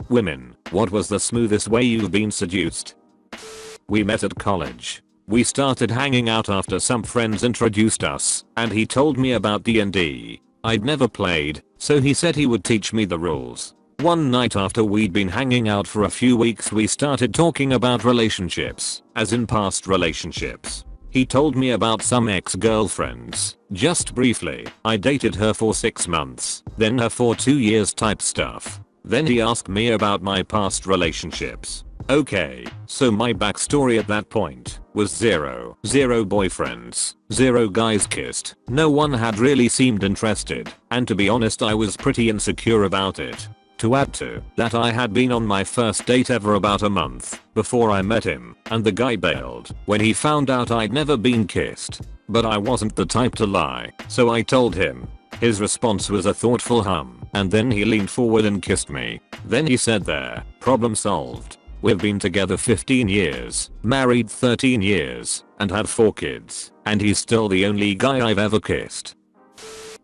Women, what was the smoothest way you've been seduced? We met at college. We started hanging out after some friends introduced us, and he told me about D&D. I'd never played, so he said he would teach me the rules. One night after we'd been hanging out for a few weeks, we started talking about relationships, as in past relationships. He told me about some ex-girlfriends. Just briefly, I dated her for 6 months, then her for 2 years type stuff. Then he asked me about my past relationships. Okay, so my backstory at that point was zero boyfriends, 0 guys kissed, no one had really seemed interested, and to be honest I was pretty insecure about it. To add to that, I had been on my first date ever about a month before I met him, and the guy bailed when he found out I'd never been kissed. But I wasn't the type to lie, so I told him. His response was a thoughtful hum, and then he leaned forward and kissed me. Then he said, "There, problem solved. We've been together 15 years, married 13 years, and had 4 kids, and he's still the only guy I've ever kissed."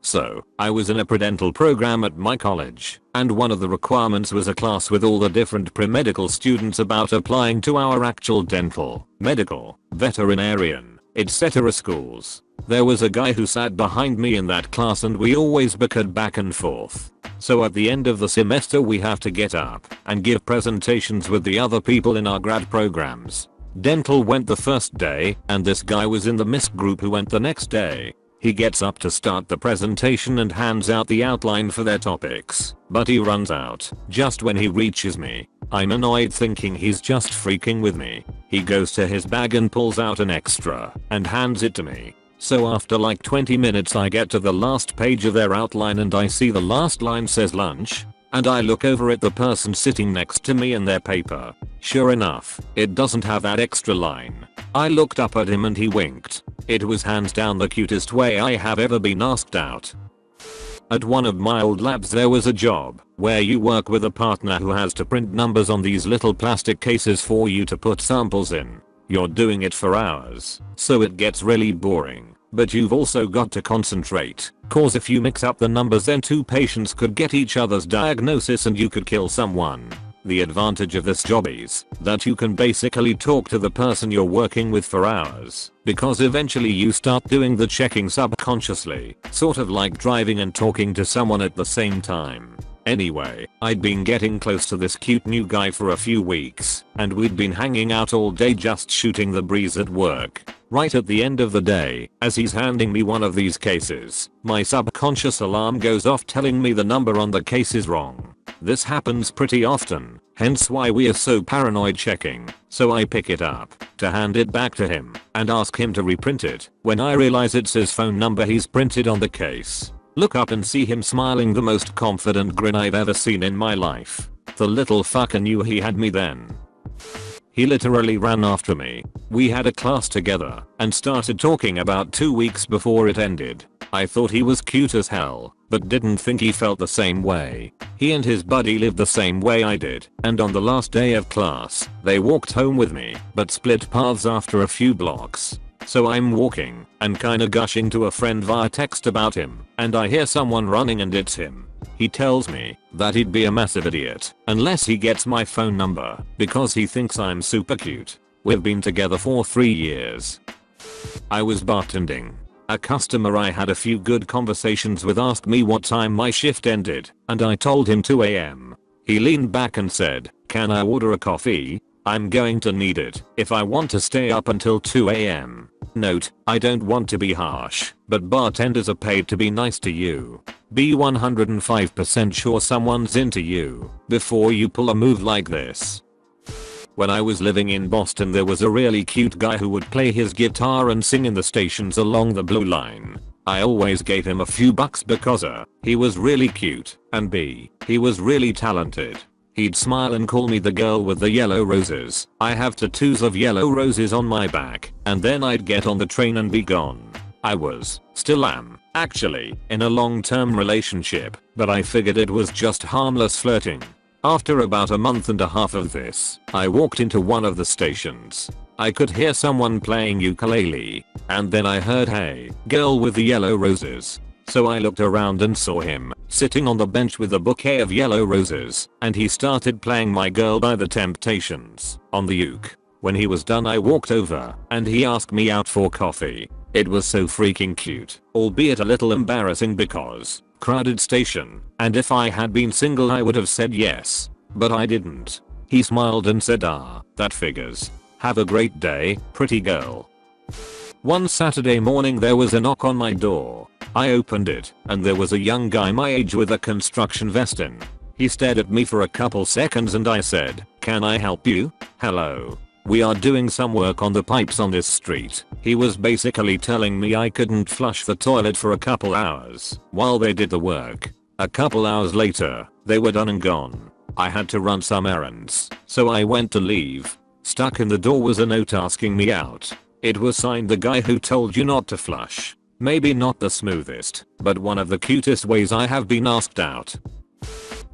So, I was in a pre-dental program at my college, and one of the requirements was a class with all the different pre-medical students about applying to our actual dental, medical, veterinarian, etc. schools. There was a guy who sat behind me in that class and we always bickered back and forth. So at the end of the semester we have to get up and give presentations with the other people in our grad programs. Dental went the first day, and this guy was in the MISC group who went the next day. He gets up to start the presentation and hands out the outline for their topics, but he runs out just when he reaches me. I'm annoyed thinking he's just freaking with me. He goes to his bag and pulls out an extra and hands it to me. So after like 20 minutes I get to the last page of their outline and I see the last line says lunch, and I look over at the person sitting next to me and their paper. Sure enough, it doesn't have that extra line. I looked up at him and he winked. It was hands down the cutest way I have ever been asked out. At one of my old labs there was a job where you work with a partner who has to print numbers on these little plastic cases for you to put samples in. You're doing it for hours, so it gets really boring. But you've also got to concentrate, cause if you mix up the numbers then 2 patients could get each other's diagnosis and you could kill someone. The advantage of this job is that you can basically talk to the person you're working with for hours, because eventually you start doing the checking subconsciously, sort of like driving and talking to someone at the same time. Anyway, I'd been getting close to this cute new guy for a few weeks, and we'd been hanging out all day just shooting the breeze at work. Right at the end of the day, as he's handing me one of these cases, my subconscious alarm goes off telling me the number on the case is wrong. This happens pretty often, hence why we are so paranoid checking. So I pick it up to hand it back to him and ask him to reprint it, when I realize it's his phone number he's printed on the case. Look up and see him smiling the most confident grin I've ever seen in my life. The little fucker knew he had me then. He literally ran after me. We had a class together and started talking about 2 weeks before it ended. I thought he was cute as hell, but didn't think he felt the same way. He and his buddy lived the same way I did, and on the last day of class, they walked home with me, but split paths after a few blocks. So I'm walking and kinda gushing to a friend via text about him, and I hear someone running and it's him. He tells me that he'd be a massive idiot unless he gets my phone number because he thinks I'm super cute. We've been together for 3 years. I was bartending. A customer I had a few good conversations with asked me what time my shift ended, and I told him 2 AM. He leaned back and said, "Can I order a coffee? I'm going to need it if I want to stay up until 2 AM. Note, I don't want to be harsh, but bartenders are paid to be nice to you. Be 105% sure someone's into you before you pull a move like this." When I was living in Boston there was a really cute guy who would play his guitar and sing in the stations along the Blue Line. I always gave him a few bucks because A, he was really cute, and B, he was really talented. He'd smile and call me the girl with the yellow roses. I have tattoos of yellow roses on my back, and then I'd get on the train and be gone. I was, still am, actually, in a long-term relationship, but I figured it was just harmless flirting. After about a month and a half of this, I walked into one of the stations. I could hear someone playing ukulele, and then I heard "Hey, girl with the yellow roses." So I looked around and saw him sitting on the bench with a bouquet of yellow roses, and he started playing My Girl by The Temptations on the uke. When he was done I walked over and he asked me out for coffee. It was so freaking cute, albeit a little embarrassing because crowded station, and if I had been single I would have said yes, but I didn't. He smiled and said, "Ah, that figures. Have a great day, pretty girl." One Saturday morning there was a knock on my door. I opened it and there was a young guy my age with a construction vest in. He stared at me for a couple seconds and I said, "Can I help you? Hello. We are doing some work on the pipes on this street." He was basically telling me I couldn't flush the toilet for a couple hours while they did the work. A couple hours later, they were done and gone. I had to run some errands, so I went to leave. Stuck in the door was a note asking me out. It was signed "The guy who told you not to flush." Maybe not the smoothest, but one of the cutest ways I have been asked out.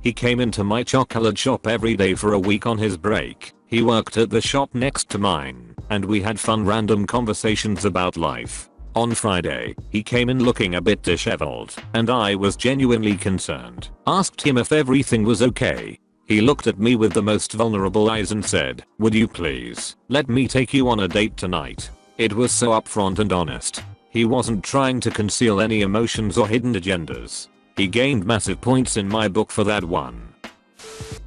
He came into my chocolate shop every day for a week on his break. He worked at the shop next to mine, and we had fun random conversations about life. On Friday, he came in looking a bit disheveled, and I was genuinely concerned. Asked him if everything was okay. He looked at me with the most vulnerable eyes and said, "Would you please let me take you on a date tonight?" It was so upfront and honest. He wasn't trying to conceal any emotions or hidden agendas. He gained massive points in my book for that one.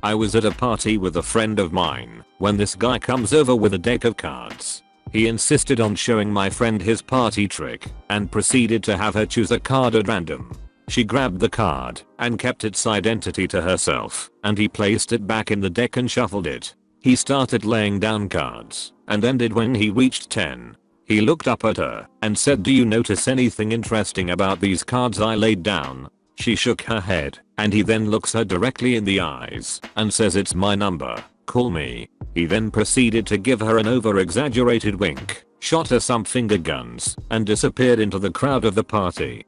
I was at a party with a friend of mine when this guy comes over with a deck of cards. He insisted on showing my friend his party trick and proceeded to have her choose a card at random. She grabbed the card and kept its identity to herself, and he placed it back in the deck and shuffled it. He started laying down cards and ended when he reached 10. He looked up at her and said, "Do you notice anything interesting about these cards I laid down?" She shook her head, and he then looks her directly in the eyes and says, "It's my number, call me." He then proceeded to give her an over-exaggerated wink, shot her some finger guns, and disappeared into the crowd of the party.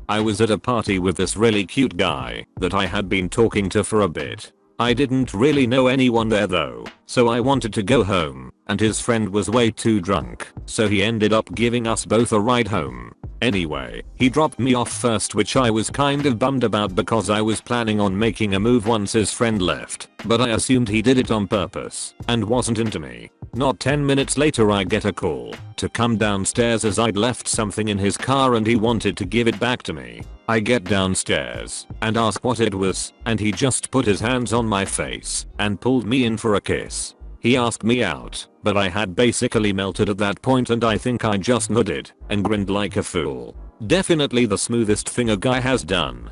I was at a party with this really cute guy that I had been talking to for a bit. I didn't really know anyone there though, so I wanted to go home, and his friend was way too drunk, so he ended up giving us both a ride home. Anyway, he dropped me off first, which I was kind of bummed about because I was planning on making a move once his friend left, but I assumed he did it on purpose and wasn't into me. Not 10 minutes later I get a call to come downstairs as I'd left something in his car and he wanted to give it back to me. I get downstairs and ask what it was, and he just put his hands on my face and pulled me in for a kiss. He asked me out, but I had basically melted at that point and I think I just nodded and grinned like a fool. Definitely the smoothest thing a guy has done.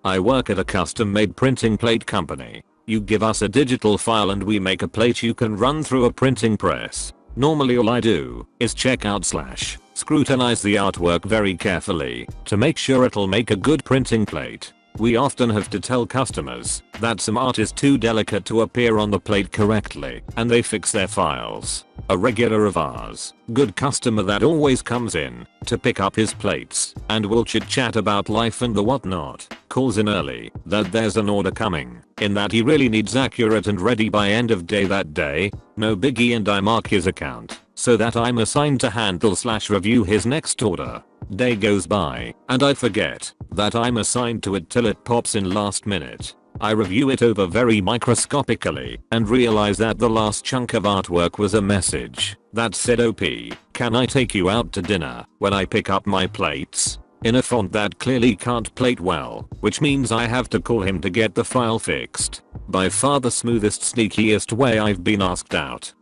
I work at a custom-made printing plate company. You give us a digital file and we make a plate you can run through a printing press. Normally all I do is check out / scrutinize the artwork very carefully to make sure it'll make a good printing plate. We often have to tell customers that some art is too delicate to appear on the plate correctly, and they fix their files. A regular of ours, good customer that always comes in to pick up his plates and will chit chat about life and the whatnot, calls in early that there's an order coming, in that he really needs accurate and ready by end of day that day. No biggie, and I mark his account so that I'm assigned to handle / review his next order. Day goes by and I forget that I'm assigned to it till it pops in last minute. I review it over very microscopically and realize that the last chunk of artwork was a message that said, "OP, can I take you out to dinner when I pick up my plates?" in a font that clearly can't plate well, which means I have to call him to get the file fixed. By far the smoothest, sneakiest way I've been asked out.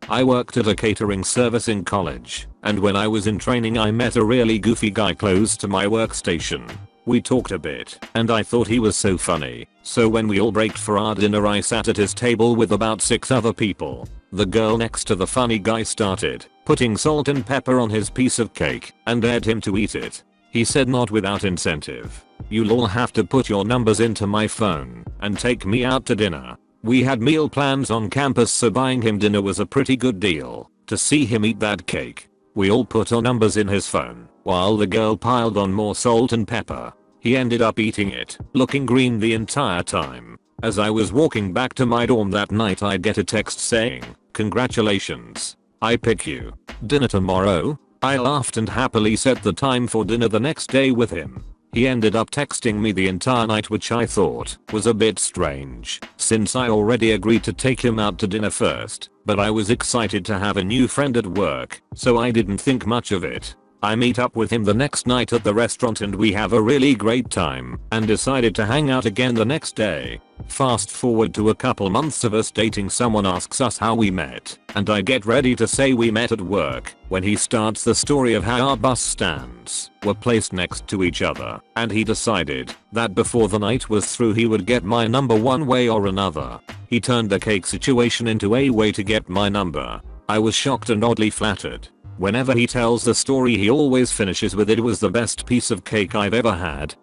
I worked at a catering service in college, and when I was in training I met a really goofy guy close to my workstation. We talked a bit, and I thought he was so funny, so when we all braked for our dinner I sat at his table with about 6 other people. The girl next to the funny guy started putting salt and pepper on his piece of cake and dared him to eat it. He said, "Not without incentive. You'll all have to put your numbers into my phone and take me out to dinner." We had meal plans on campus, so buying him dinner was a pretty good deal. To see him eat that cake, we all put our numbers in his phone while the girl piled on more salt and pepper. He ended up eating it, looking green the entire time. As I was walking back to my dorm that night I get a text saying, "Congratulations, I pick you. Dinner tomorrow?" I laughed and happily set the time for dinner the next day with him. He ended up texting me the entire night, which I thought was a bit strange since I already agreed to take him out to dinner first, but I was excited to have a new friend at work, so I didn't think much of it. I meet up with him the next night at the restaurant and we have a really great time and decided to hang out again the next day. Fast forward to a couple months of us dating, someone asks us how we met, and I get ready to say we met at work when he starts the story of how our bus stands were placed next to each other and he decided that before the night was through he would get my number one way or another. He turned the cake situation into a way to get my number. I was shocked and oddly flattered. Whenever he tells the story he always finishes with "it was the best piece of cake I've ever had."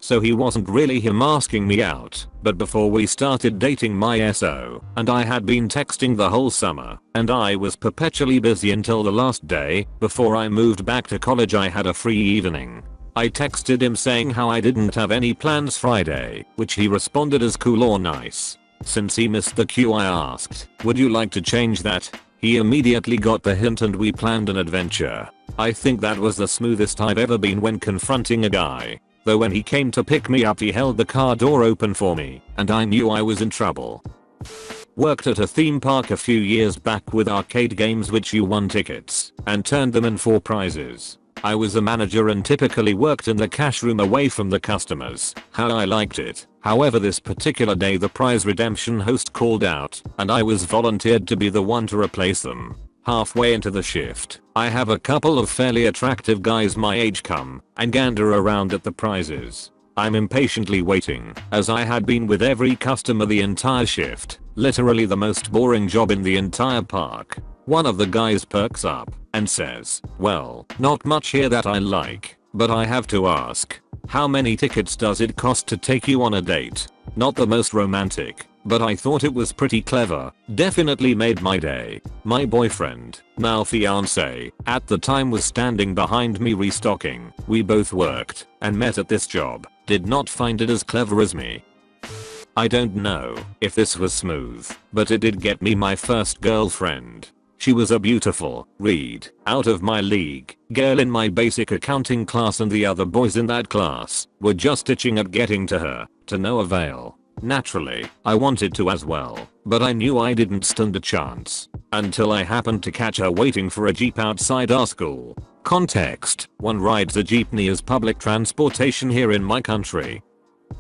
So he wasn't really him asking me out, but before we started dating my SO and I had been texting the whole summer, and I was perpetually busy until the last day before I moved back to college. I had a free evening. I texted him saying how I didn't have any plans Friday, which he responded as cool or nice. Since he missed the cue, I asked, "Would you like to change that?" He immediately got the hint and we planned an adventure. I think that was the smoothest I've ever been when confronting a guy. Though when he came to pick me up he held the car door open for me and I knew I was in trouble. Worked at a theme park a few years back with arcade games which you won tickets and turned them in for prizes. I was a manager and typically worked in the cash room away from the customers. How I liked it. However, this particular day the prize redemption host called out and I was volunteered to be the one to replace them. Halfway into the shift, I have a couple of fairly attractive guys my age come and gander around at the prizes. I'm impatiently waiting, as I had been with every customer the entire shift, literally the most boring job in the entire park. One of the guys perks up and says, "Well, not much here that I like, but I have to ask, how many tickets does it cost to take you on a date?" Not the most romantic, but I thought it was pretty clever. Definitely made my day. My boyfriend, now fiance, at the time was standing behind me restocking. We both worked and met at this job. Did not find it as clever as me. I don't know if this was smooth, but it did get me my first girlfriend. She was a beautiful, out of my league girl in my basic accounting class, and the other boys in that class were just itching at getting to her, to no avail. Naturally, I wanted to as well, but I knew I didn't stand a chance until I happened to catch her waiting for a Jeep outside our school. Context: one rides a Jeepney as public transportation here in my country.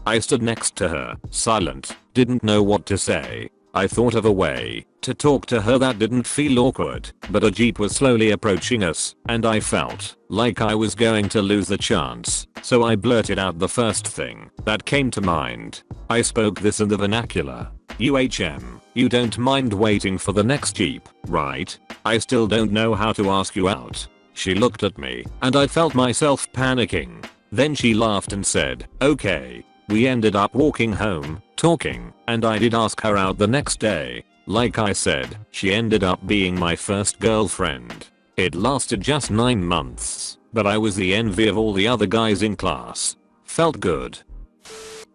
I stood next to her, silent, didn't know what to say. I thought of a way to talk to her that didn't feel awkward, but a Jeep was slowly approaching us, and I felt like I was going to lose the chance, so I blurted out the first thing that came to mind. I spoke this in the vernacular. You don't mind waiting for the next Jeep, right? I still don't know how to ask you out." She looked at me, and I felt myself panicking. Then she laughed and said, "Okay." We ended up walking home, talking, and I did ask her out the next day. Like I said, she ended up being my first girlfriend. It lasted just 9 months, but I was the envy of all the other guys in class. Felt good.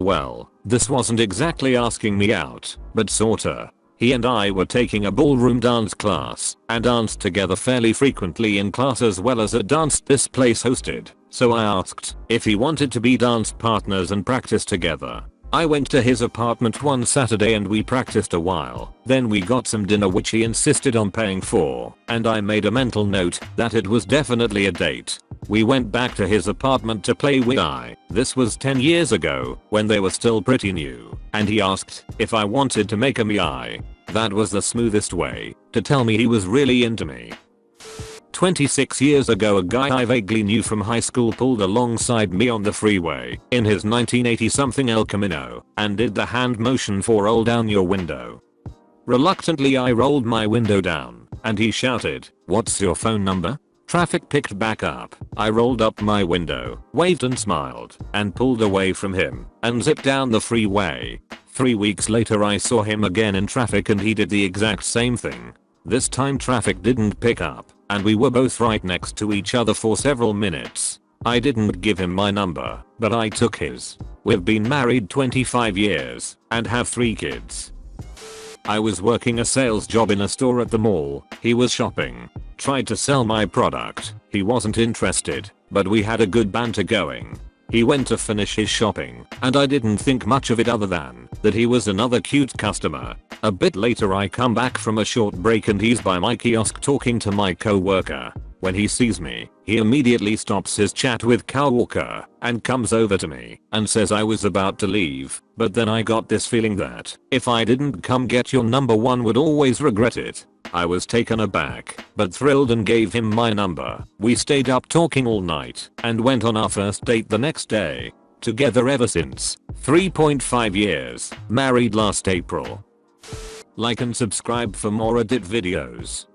Well, this wasn't exactly asking me out, but sorta. He and I were taking a ballroom dance class and danced together fairly frequently in class as well as at dance this place hosted, so I asked if he wanted to be dance partners and practice together. I went to his apartment one Saturday and we practiced a while. Then we got some dinner which he insisted on paying for, and I made a mental note that it was definitely a date. We went back to his apartment to play Wii. This was 10 years ago, when they were still pretty new, and he asked if I wanted to make a Mii. That was the smoothest way to tell me he was really into me. 26 years ago, a guy I vaguely knew from high school pulled alongside me on the freeway in his 1980 something El Camino and did the hand motion for "roll down your window." Reluctantly I rolled my window down and he shouted, "What's your phone number?" Traffic picked back up. I rolled up my window, waved and smiled, and pulled away from him and zipped down the freeway. 3 weeks later I saw him again in traffic and he did the exact same thing. This time traffic didn't pick up, and we were both right next to each other for several minutes. I didn't give him my number, but I took his. We've been married 25 years and have 3 kids. I was working a sales job in a store at the mall. He was shopping. Tried to sell my product. He wasn't interested, but we had a good banter going. He went to finish his shopping, and I didn't think much of it other than that he was another cute customer. A bit later I come back from a short break and he's by my kiosk talking to my co-worker. When he sees me, he immediately stops his chat with co-worker and comes over to me and says I was about to leave, but then I got this feeling that if I didn't come get your number one would always regret it. I was taken aback, but thrilled and gave him my number. We stayed up talking all night and went on our first date the next day. Together ever since. 3.5 years. Married last April. Like and subscribe for more Reddit videos.